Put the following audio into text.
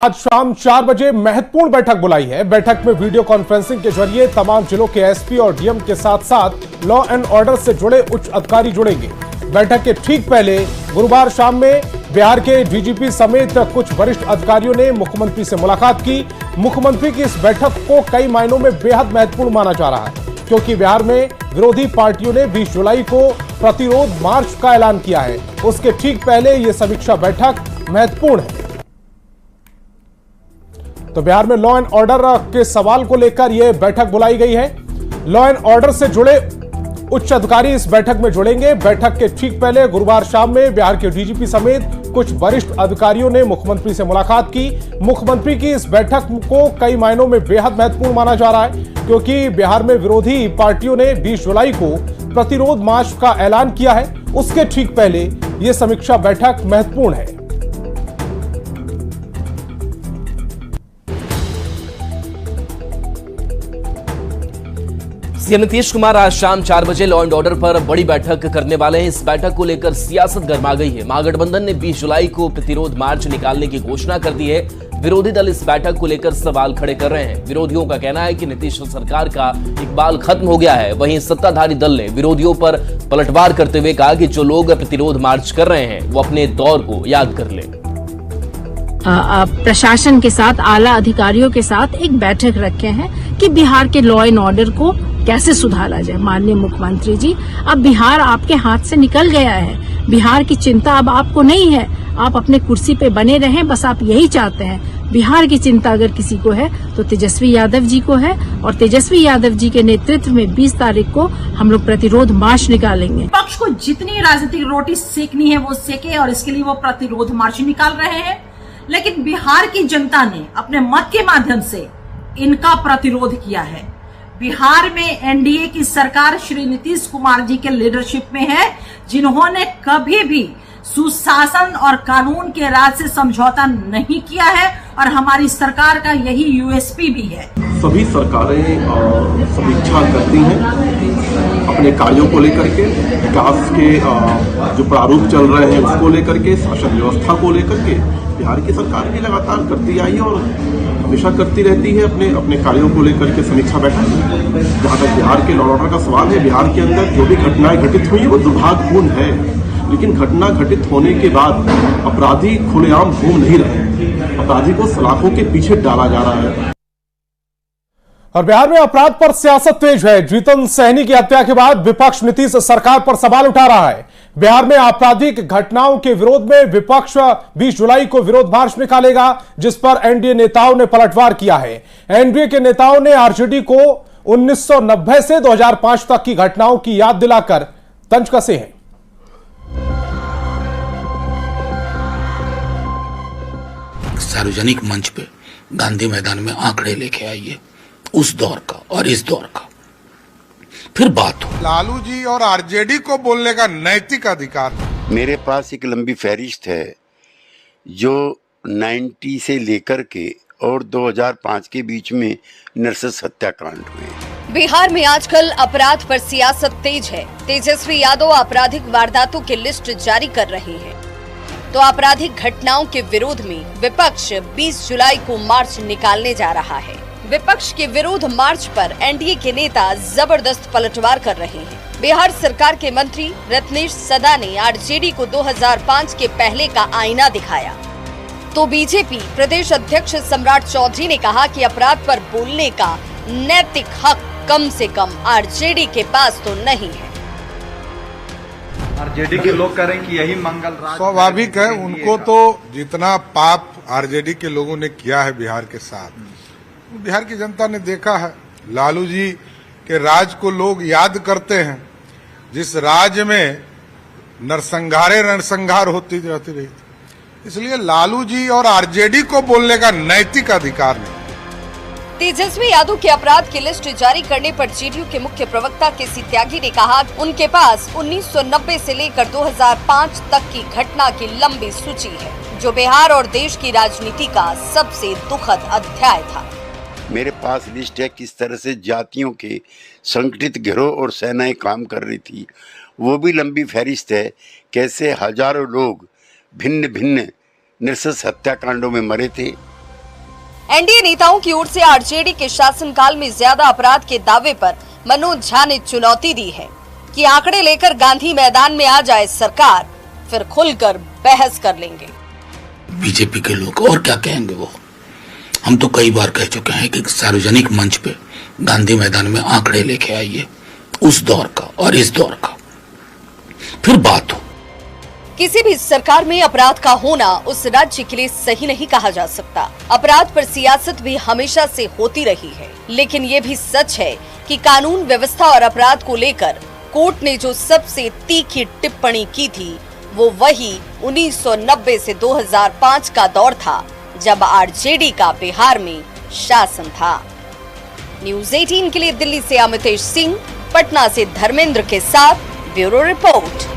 आज शाम 4 बजे महत्वपूर्ण बैठक बुलाई है। बैठक में वीडियो कॉन्फ्रेंसिंग के जरिए तमाम जिलों के एसपी और डीएम के साथ साथ लॉ एंड ऑर्डर से जुड़े उच्च अधिकारी जुड़ेंगे। बैठक के ठीक पहले गुरुवार शाम में बिहार के डीजीपी समेत कुछ वरिष्ठ अधिकारियों ने मुख्यमंत्री से मुलाकात की। मुख्यमंत्री की इस बैठक को कई मायनों में बेहद महत्वपूर्ण माना जा रहा है, क्योंकि बिहार में विरोधी पार्टियों ने 20 जुलाई को प्रतिरोध मार्च का ऐलान किया है। उसके ठीक पहले यह समीक्षा बैठक महत्वपूर्ण है। तो बिहार में लॉ एंड ऑर्डर के सवाल को लेकर यह बैठक बुलाई गई है। लॉ एंड ऑर्डर से जुड़े उच्च अधिकारी इस बैठक में जुड़ेंगे। बैठक के ठीक पहले गुरुवार शाम में बिहार के डीजीपी समेत कुछ वरिष्ठ अधिकारियों ने मुख्यमंत्री से मुलाकात की। मुख्यमंत्री की इस बैठक को कई मायनों में बेहद महत्वपूर्ण माना जा रहा है, क्योंकि बिहार में विरोधी पार्टियों ने 20 जुलाई को प्रतिरोध मार्च का ऐलान किया है। उसके ठीक पहले यह समीक्षा बैठक महत्वपूर्ण है। सीएम नीतीश कुमार आज शाम 4 बजे लॉ एंड ऑर्डर पर बड़ी बैठक करने वाले हैं। इस बैठक को लेकर सियासत गर्मा गई है। महागठबंधन ने 20 जुलाई को प्रतिरोध मार्च निकालने की घोषणा कर दी है। विरोधी दल इस बैठक को लेकर सवाल खड़े कर रहे हैं। विरोधियों का कहना है कि नीतीश सरकार का इकबाल खत्म हो गया है। वहीं सत्ताधारी दल ने विरोधियों पर पलटवार करते हुए कहा कि जो लोग प्रतिरोध मार्च कर रहे हैं वो अपने दौर को याद कर लें। प्रशासन के साथ, आला अधिकारियों के साथ एक बैठक रखे हैं कि बिहार के लॉ एंड ऑर्डर को कैसे सुधारा जाए। माननीय मुख्यमंत्री जी, अब बिहार आपके हाथ से निकल गया है। बिहार की चिंता अब आपको नहीं है। आप अपने कुर्सी पे बने रहें, बस आप यही चाहते हैं। बिहार की चिंता अगर किसी को है तो तेजस्वी यादव जी को है, और तेजस्वी यादव जी के नेतृत्व में 20 तारीख को हम लोग प्रतिरोध मार्च निकालेंगे। पक्ष को जितनी राजनीतिक रोटी सेकनी है वो सेके, और इसके लिए वो प्रतिरोध मार्च निकाल रहे हैं। लेकिन बिहार की जनता ने अपने मत के माध्यम से इनका प्रतिरोध किया है। बिहार में एनडीए की सरकार श्री नीतीश कुमार जी के लीडरशिप में है, जिन्होंने कभी भी सुशासन और कानून के राज से समझौता नहीं किया है, और हमारी सरकार का यही यूएसपी भी है। सभी सरकारें समीक्षा करती हैं अपने कार्यों को लेकर के, विकास के जो प्रारूप चल रहे हैं उसको लेकर के, शासन व्यवस्था को लेकर के। बिहार की सरकार भी लगातार करती आई है और हमेशा करती रहती है अपने कार्यों को लेकर के समीक्षा बैठक। जहाँ तक बिहार के लॉ ऑर्डर का सवाल है, बिहार के अंदर जो भी घटनाएं घटित हुई वो दुर्भाग्यपूर्ण है, लेकिन घटना घटित होने के बाद अपराधी खुलेआम घूम नहीं रहे। अपराधी को सलाखों के पीछे डाला जा रहा है। और बिहार में अपराध पर सियासत तेज है। जीतन सहनी की हत्या के बाद विपक्ष नीतीश सरकार पर सवाल उठा रहा है। बिहार में आपराधिक घटनाओं के विरोध में विपक्ष 20 जुलाई को विरोध मार्च निकालेगा, जिस पर एनडीए नेताओं ने पलटवार किया है। एनडीए के नेताओं ने आरजेडी को 1990 से 2005 तक की घटनाओं की याद दिलाकर तंज कसे हैं। सार्वजनिक मंच पे गांधी मैदान में आंकड़े लेके आइए उस दौर का और इस दौर का, फिर बात हो। लालू जी और आरजेडी को बोलने का नैतिक अधिकार। मेरे पास एक लंबी फहरिस्त है जो 90 से लेकर के और 2005 के बीच में नरसंस हत्याकांड हुए। बिहार में आजकल अपराध पर सियासत तेज है। तेजस्वी यादव आपराधिक वारदातों की लिस्ट जारी कर रहे हैं, तो आपराधिक घटनाओं के विरोध में विपक्ष 20 जुलाई को मार्च निकालने जा रहा है। विपक्ष के विरोध मार्च पर एनडीए के नेता जबरदस्त पलटवार कर रहे हैं। बिहार सरकार के मंत्री रत्नेश सदा ने आरजेडी को 2005 के पहले का आईना दिखाया, तो बीजेपी प्रदेश अध्यक्ष सम्राट चौधरी ने कहा कि अपराध पर बोलने का नैतिक हक कम से कम आरजेडी के पास तो नहीं है। आरजेडी के लोग कह रहे हैं कि यही मंगल राज। स्वाभाविक है, उनको तो जितना पाप आरजेडी के लोगों ने किया है बिहार के साथ, बिहार की जनता ने देखा है। लालू जी के राज को लोग याद करते हैं, जिस राज में नरसंहार होती रहती रही। इसलिए लालू जी और आरजेडी को बोलने का नैतिक अधिकार नहीं। तेजस्वी यादव के अपराध की लिस्ट जारी करने पर जेडीयू के मुख्य प्रवक्ता केसी त्यागी ने कहा, उनके पास 1990 से लेकर 2005 तक की घटना की लंबी सूची है, जो बिहार और देश की राजनीति का सबसे दुखद अध्याय था। मेरे पास लिस्ट है किस तरह से जातियों के संगठित गिरोह और सेनाएं काम कर रही थी, वो भी लंबी फहरिस्त है। कैसे हजारों लोग भिन्न भिन्न नृशंस हत्याकांडों में मरे थे। एनडीए नेताओं की ओर से आरजेडी के शासनकाल में ज्यादा अपराध के दावे पर मनोज झा ने चुनौती दी है कि आंकड़े लेकर गांधी मैदान में आ जाए सरकार, फिर खुलकर बहस कर लेंगे। बीजेपी के लोग और क्या कहेंगे, वो हम तो कई बार कह चुके हैं कि सार्वजनिक मंच पे गांधी मैदान में आंकड़े लेके आइए उस दौर का और इस दौर का, फिर बात हो। किसी भी सरकार में अपराध का होना उस राज्य के लिए सही नहीं कहा जा सकता। अपराध पर सियासत भी हमेशा से होती रही है, लेकिन ये भी सच है कि कानून व्यवस्था और अपराध को लेकर कोर्ट ने जो सबसे तीखी टिप्पणी की थी वो वही 1990 से 2005 का दौर था, जब आरजेडी का बिहार में शासन था। न्यूज़ 18 के लिए दिल्ली से अमितेश सिंह, पटना से धर्मेंद्र के साथ ब्यूरो रिपोर्ट।